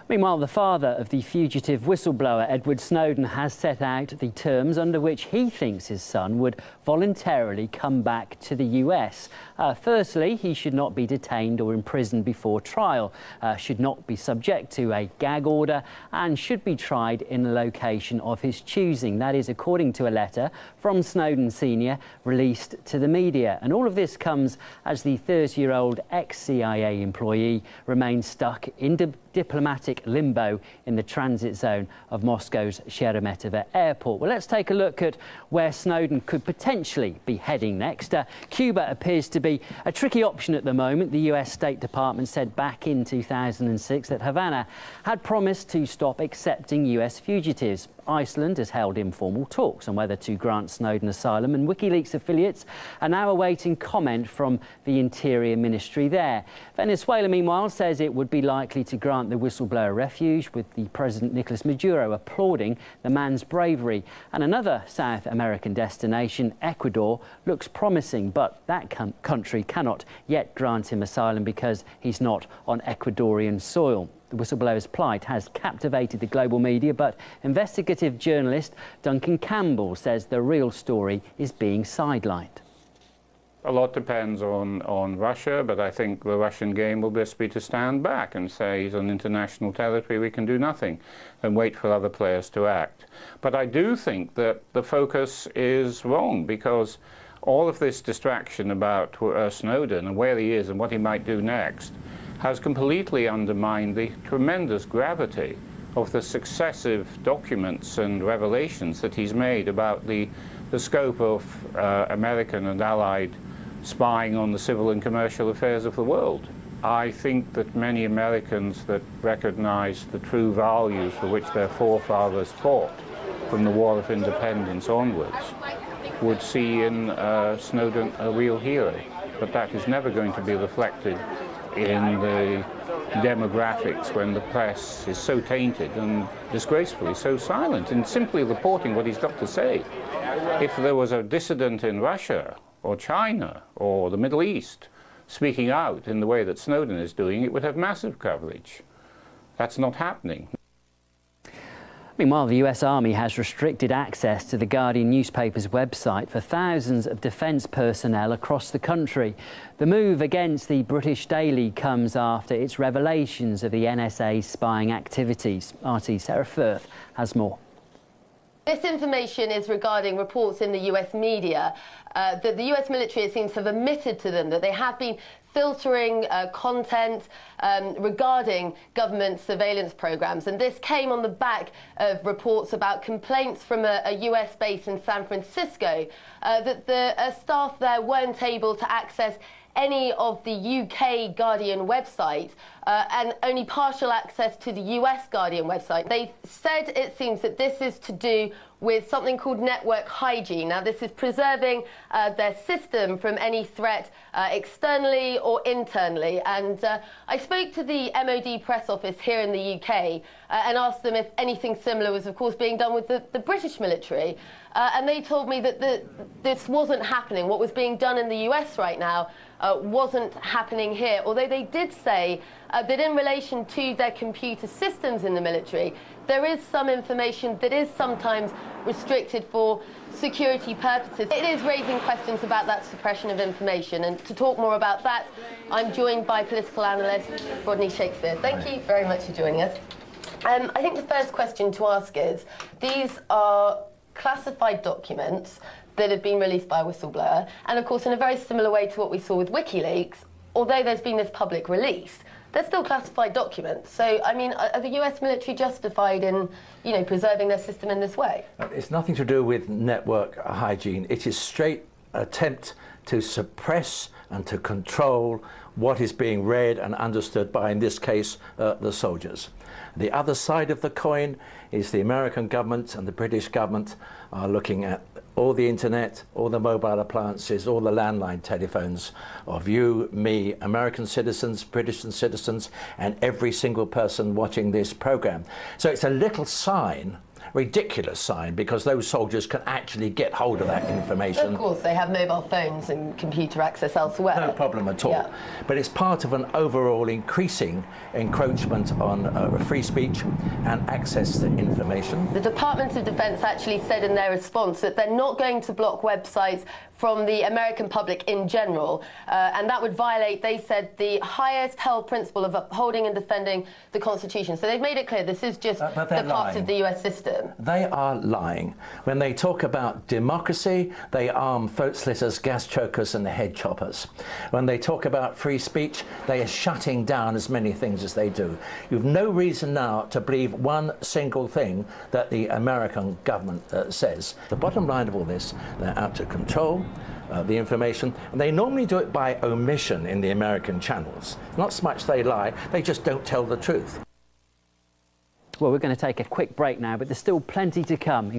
Meanwhile, the father of the fugitive whistleblower Edward Snowden has set out the terms under which he thinks his son would voluntarily come back to the US. Firstly, he should not be detained or imprisoned before trial, should not be subject to a gag order and should be tried in a location of his choosing. That is according to a letter from Snowden Sr. released to the media. And all of this comes as the 30-year-old ex-CIA employee remains stuck in diplomatic limbo in the transit zone of Moscow's Sheremetyevo airport. Well, let's take a look at where Snowden could potentially be heading next. Cuba appears to be a tricky option at the moment. The US State Department said back in 2006 that Havana had promised to stop accepting US fugitives. Iceland has held informal talks on whether to grant Snowden asylum, and WikiLeaks affiliates are now awaiting comment from the Interior Ministry there. Venezuela, meanwhile, says it would be likely to grant the whistleblower refuge, with the President Nicolas Maduro applauding the man's bravery. And another South American destination, Ecuador, looks promising, but that country cannot yet grant him asylum because he's not on Ecuadorian soil. The whistleblower's plight has captivated the global media, but investigative journalist Duncan Campbell says the real story is being sidelined. A lot depends on Russia, but I think the Russian game will just be to stand back and say he's on international territory, we can do nothing, and wait for other players to act. But I do think that the focus is wrong, because all of this distraction about Snowden and where he is and what he might do next has completely undermined the tremendous gravity of the successive documents and revelations that he's made about the scope of American and Allied spying on the civil and commercial affairs of the world. I think that many Americans that recognize the true values for which their forefathers fought from the War of Independence onwards would see in Snowden a real hero. But that is never going to be reflected in the demographics when the press is so tainted and disgracefully so silent in simply reporting what he's got to say. If there was a dissident in Russia or China or the Middle East speaking out in the way that Snowden is doing, it would have massive coverage. That's not happening. Meanwhile, the US Army has restricted access to the Guardian newspaper's website for thousands of defence personnel across the country. The move against the British Daily comes after its revelations of the NSA's spying activities. RT's Sarah Firth has more. This information is regarding reports in the US media that the US military seems to have admitted to them that they have been filtering content regarding government surveillance programs. And this came on the back of reports about complaints from a US base in San Francisco that the staff there weren't able to access any of the UK Guardian website and only partial access to the US Guardian website. They said it seems that this is to do with something called network hygiene. Now, this is preserving their system from any threat externally or internally. And I spoke to the MOD press office here in the UK and asked them if anything similar was, of course, being done with the British military. And they told me that this wasn't happening. What was being done in the US right now wasn't happening here, although they did say that in relation to their computer systems in the military, there is some information that is sometimes restricted for security purposes. It is raising questions about that suppression of information, and to talk more about that, I'm joined by political analyst Rodney Shakespeare. Thank you very much for joining us. I think the first question to ask is, these are classified documents that have been released by a whistleblower, and of course in a very similar way to what we saw with WikiLeaks, although there's been this public release, they're still classified documents. So, I mean, are the US military justified in, preserving their system in this way? It's nothing to do with network hygiene. It is straight attempt to suppress and to control what is being read and understood by, in this case, the soldiers. The other side of the coin is the American government and the British government are looking at all the internet, all the mobile appliances, all the landline telephones of you, me, American citizens, British citizens, and every single person watching this program. So it's a little sign ridiculous sign, because those soldiers can actually get hold of that information. Of course, they have mobile phones and computer access elsewhere. No problem at all. Yeah. But it's part of an overall increasing encroachment on free speech and access to information. The Department of Defense actually said in their response that they're not going to block websites from the American public in general, and that would violate, they said, the highest held principle of upholding and defending the Constitution. So they've made it clear this is just the parts of the US system. They are lying. When they talk about democracy, they arm throat slitters, gas chokers and head choppers. When they talk about free speech, they are shutting down as many things as they do. You've no reason now to believe one single thing that the American government says. The bottom line of all this, they're out to control the information, and they normally do it by omission in the American channels. Not so much they lie, they just don't tell the truth. Well, we're going to take a quick break now, but there's still plenty to come.